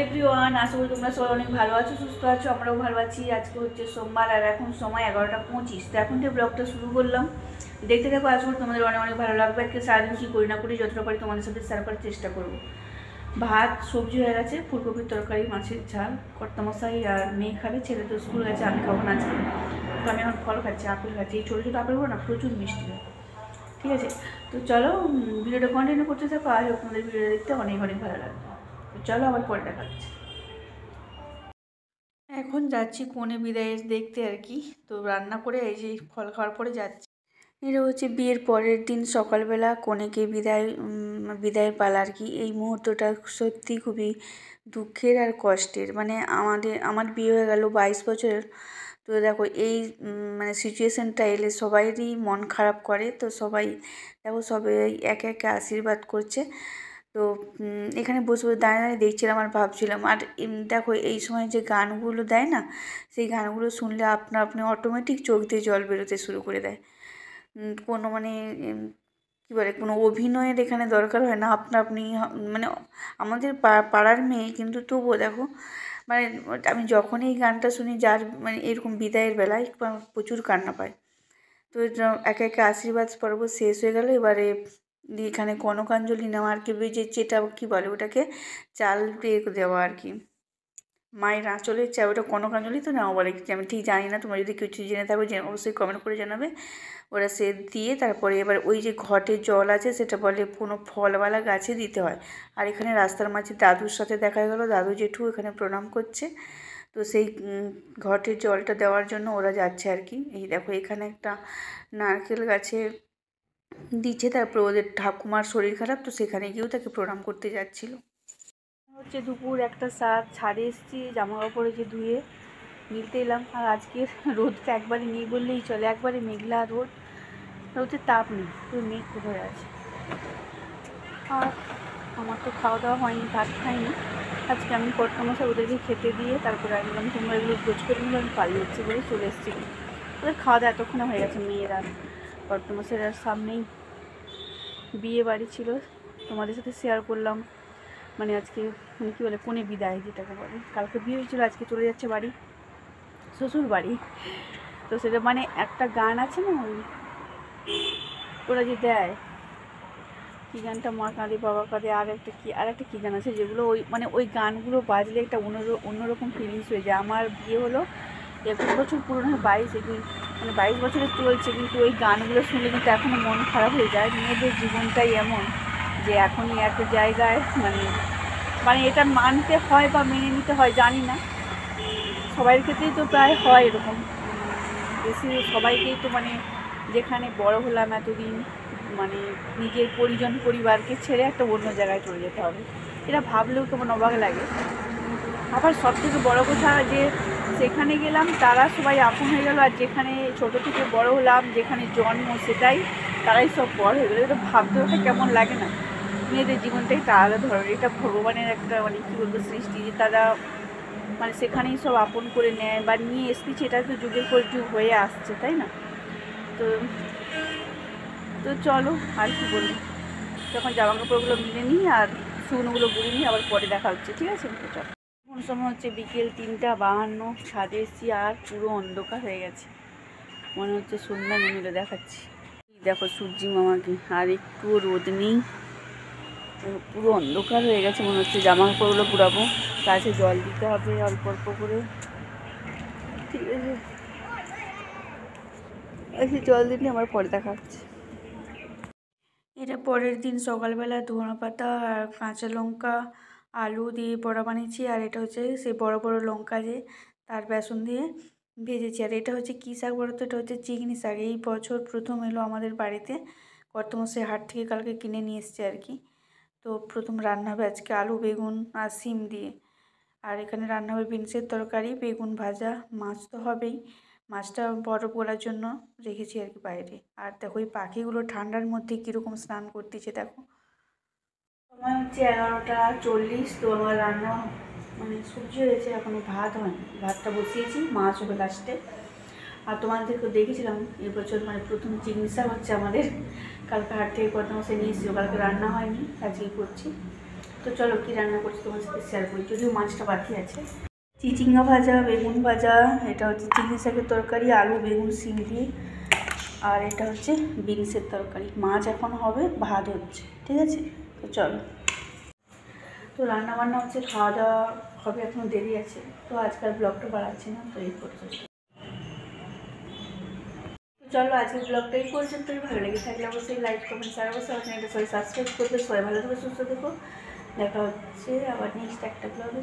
Everyone, আশা করি তোমরা সবাই অনেক ভালো আছো, সুস্থ আছো। আমরাও ভালো আছি। আজকে হচ্ছে সোমবার আর এখন সময় 11টা 25। তো এখন থেকে ব্লগটা শুরু করলাম। দেখতে থাকো, আশা করি তোমাদের অনেক অনেক ভালো লাগবে। আজকে সারাদিন কী করি না করি যতটা পারি তোমাদের সাথে শেয়ার করার চেষ্টা করবো। ভাত সবজি হয়ে গেছে, ফুলকপির তরকারি, মাছের ঝাল, কর্তামশাই আর মেয়ে খাবে। ছেলে তো স্কুল গেছে, আমি খাবো না আজকে। তো আমি এখন ফল খাচ্ছি, আপেল খাচ্ছি। এই ছোটো ছোটো আপেলগুলো না প্রচুর মিষ্টি হয়। ঠিক আছে, তো চলো ভিডিওটা কন্টিনিউ করতে থাকো। আর আপনাদের ভিডিওটা দেখতে অনেক অনেক ভালো লাগবে। তো চলো আবার পরে দেখা হচ্ছে। এখন যাচ্ছি কনে বিদায়ের দেখতে আর কি। তো রান্না করে এই যে ফল খাওয়ার পরে যাচ্ছি। এটা হচ্ছে বিয়ের পরের দিন সকালবেলা কনেকে বিদায়ের পালা আর কি। এই মুহূর্তটা সত্যি খুবই দুঃখের আর কষ্টের। মানে আমার বিয়ে হয়ে গেল 22 বছরের। তো দেখো এই মানে সিচুয়েশানটা এলে সবাইরই মন খারাপ করে। তো সবাই দেখো সবাই একে একে আশীর্বাদ করছে। তো এখানে বসে বসে দাঁড়িয়ে দাঁড়িয়ে দেখছিলাম আর ভাবছিলাম। আর দেখো এই সময় যে গানগুলো দেয় না, সেই গানগুলো শুনলে আপনি অটোমেটিক চোখ দিয়ে জল বেরোতে শুরু করে দেয়। কোনো মানে কী বলে, কোনো অভিনয়ের এখানে দরকার হয় না। আপনি মানে আমাদের পাড়ার মেয়ে, কিন্তু তবুও দেখো মানে আমি যখনই এই গানটা শুনি, যার মানে এরকম বিদায়ের বেলায় প্রচুর কান্না পায়। তো একে একে আশীর্বাদ পর্ব শেষ হয়ে গেল। এবারে এখানে কনকাঞ্জলি নেওয়া আর কি, যেটা কী বলে ওটাকে, চাল দিয়ে দেওয়া আর কি। মায়ের আঁচলের চাই, ওটা কনকাঞ্জলি তো নেওয়া বলে, আমি ঠিক জানি না। তোমরা যদি কিছু জেনে থাকো অবশ্যই কমেন্ট করে জানাবে। ওরা সে দিয়ে তারপরে এবার ওই যে ঘটে জল আছে, সেটা বলে কোনো ফলওয়ালা গাছে দিতে হয়। আর এখানে রাস্তার মাঝে দাদুর সাথে দেখা গেলো, দাদু জেঠু এখানে প্রণাম করছে। তো সেই ঘটের জলটা দেওয়ার জন্য ওরা যাচ্ছে আর কি। এই দেখো এখানে একটা নারকেল গাছে দিচ্ছে। তারপর ওদের ঠাকুমার শরীর খারাপ, তো সেখানে গিয়েও তাকে প্রণাম করতে যাচ্ছিলো। হচ্ছে দুপুর 1:07, ছাদে এসেছি, জামা কাপড়ে যে ধুয়ে মিলতে এলাম। আর আজকের রোদটা একবারে নেই বললেই চলে, একবারে মেঘলা রোদ, রোদের তাপ নেই, পুরো মেঘ হয়ে আছে। আর আমার তো খাওয়া দাওয়া হয়নি, ভাত খাইনি আজকে। আমি কর্তামশাই ওদেরকে খেতে দিয়ে তারপরে একদম তোমরা এগুলো গোছ করে নিলে আমি পালিয়ে যাচ্ছি বলে চলে এসেছি। ওদের খাওয়া দাওয়া এতক্ষণে হয়ে গেছে। মেয়েরা কর্তামশাইয়ের সামনেই বিয়ে বাড়ি ছিল, তোমাদের সাথে শেয়ার করলাম। মানে আজকে মানে কী বলে, কনে বিদায় যেটাকে বলে। কালকে বিয়ে হয়েছিল, আজকে চলে যাচ্ছে বাড়ি, শ্বশুর বাড়ি। তো সেটা মানে একটা গান আছে না, ওরা যে দেয় কী গানটা, মা কাঁদে বাবা কাঁদে, আর একটা কী গান আছে, যেগুলো ওই মানে ওই গানগুলো বাজলে একটা অন্যরকম ফিলিংস হয়ে যায়। আমার বিয়ে হলো 21 বছর পুরনো হয়, 22 মানে 22 বছরে চলছে, কিন্তু ওই গানগুলো শুনলে কিন্তু এখনও মন খারাপ হয়ে যায়। মেয়েদের জীবনটাই এমন যে এখনই একটা জায়গায় মানে মানে এটা মানতে হয় বা মেনে নিতে হয় জানি না, সবার ক্ষেত্রেই তো প্রায় হয় এরকম। বেশি সবাইকেই তো মানে যেখানে বড় হলাম এতদিন, মানে নিজের পরিবারকে ছেড়ে একটা অন্য জায়গায় চলে যেতে হবে, এটা ভাবলেও কেমন অবাক লাগে। আবার সবথেকে বড় কথা যে সেখানে গেলাম তারা সবাই আপন হয়ে গেল, আর যেখানে ছোটো থেকে বড় হলাম, যেখানে জন্ম, সেটাই তারাই সব বড় হয়ে গেলো। এটা ভাবতে ওটা কেমন লাগে না। মেয়েদের জীবনটাই একটা আলাদা ধরনের, এটা ভগবানের একটা মানে কী বলবো সৃষ্টি, যে তারা মানে সেখানেই সব আপন করে নেয় বা নিয়ে এসেছে। এটা তো যুগের পর যুগ হয়ে আসছে, তাই না? তো তো চলো আর কি বলি, তখন জামা কাপড়গুলো মিলে নিই আর শুকনোগুলো গুঁড়ি নিই, আবার পরে দেখা হচ্ছে, ঠিক আছে? তো চলো। কোন সময় হচ্ছে বিকেল 3:52, ছাদে এসেছি আর পুরো অন্ধকার হয়ে গেছে, মনে হচ্ছে সন্ধ্যা নেমে দেখাচ্ছি। দেখো সূর্যি মামাকে, আর একটুও রোদ নেই, পুরো অন্ধকার হয়ে গেছে। মনে হচ্ছে জামা কাপড়গুলো পুরাবো, গাছে জল দিতে হবে অল্প অল্প করে, ঠিক আছে? আচ্ছা জল দিলে আমার পরে দেখা হচ্ছে। এটা পরের দিন সকালবেলা ধনেপাতা আর কাঁচা লঙ্কা আলু দিয়ে বড়া বানিয়েছি। আর এটা হচ্ছে সেই বড় বড় লঙ্কা যে তার বেসন দিয়ে ভেজেছি। আর এটা হচ্ছে কী শাক বলো তো? এটা হচ্ছে চিকনি শাক। এই বছর প্রথম এলো আমাদের বাড়িতে, কর্তামশাই হাট থেকে কালকে কিনে নিয়ে এসছে আর কি। তো প্রথম রান্না হবে আজকে আলু বেগুন আর শিম দিয়ে। আর এখানে রান্না হবে বিনসের তরকারি, বেগুন ভাজা, মাছ তো হবেই। মাছটা বরফ গলার জন্য রেখেছি আর কি বাইরে। আর দেখো এই পাখিগুলো ঠান্ডার মধ্যে কীরকম স্নান করতেছে দেখো। সময় হচ্ছে 11:40। তো আমার রান্না মানে সবজি হয়েছে, এখনও ভাত হয়নি। ভাতটা বসিয়েছি, মাছ হবে লাস্টে। আর তোমাদেরকে দেখেছিলাম এবছর মানে প্রথম চিংড়ি শাক হচ্ছে আমাদের, কালকে হাট থেকে কর্তামশাই নিয়ে এসেছিল, কালকে রান্না হয়নি, আজকে করছি। তো তো চলো কি রান্না করছি তোমার সাথে শেয়ার করি, যদিও মাছটা বাকি আছে। চিচিঙ্গা ভাজা, বেগুন ভাজা, এটা হচ্ছে চিংড়ি শাকের তরকারি, আলু বেগুন সিম দিয়ে, আর এটা হচ্ছে বিনসের তরকারি। মাছ এখন হবে, ভাত হচ্ছে, ঠিক আছে। তো চলো, তো রান্নাবান্না হচ্ছে, খাওয়া দাওয়া হবে, এখনও দেরি আছে। তো আজকাল ব্লগটা বাড়াচ্ছি না, তো এই পর্যন্ত। চলো আজকের ব্লগটা এই পর্যন্তই। ভালো লেগে থাকলে অবশ্যই লাইক কমেন্ট শেয়ার, অবশ্যই আপনার এটা সবাই সাবস্ক্রাইব করবে। সবাই ভালো থেকো, সুস্থ থেকো। দেখা হচ্ছে আবার নেক্সট একটা ব্লগে।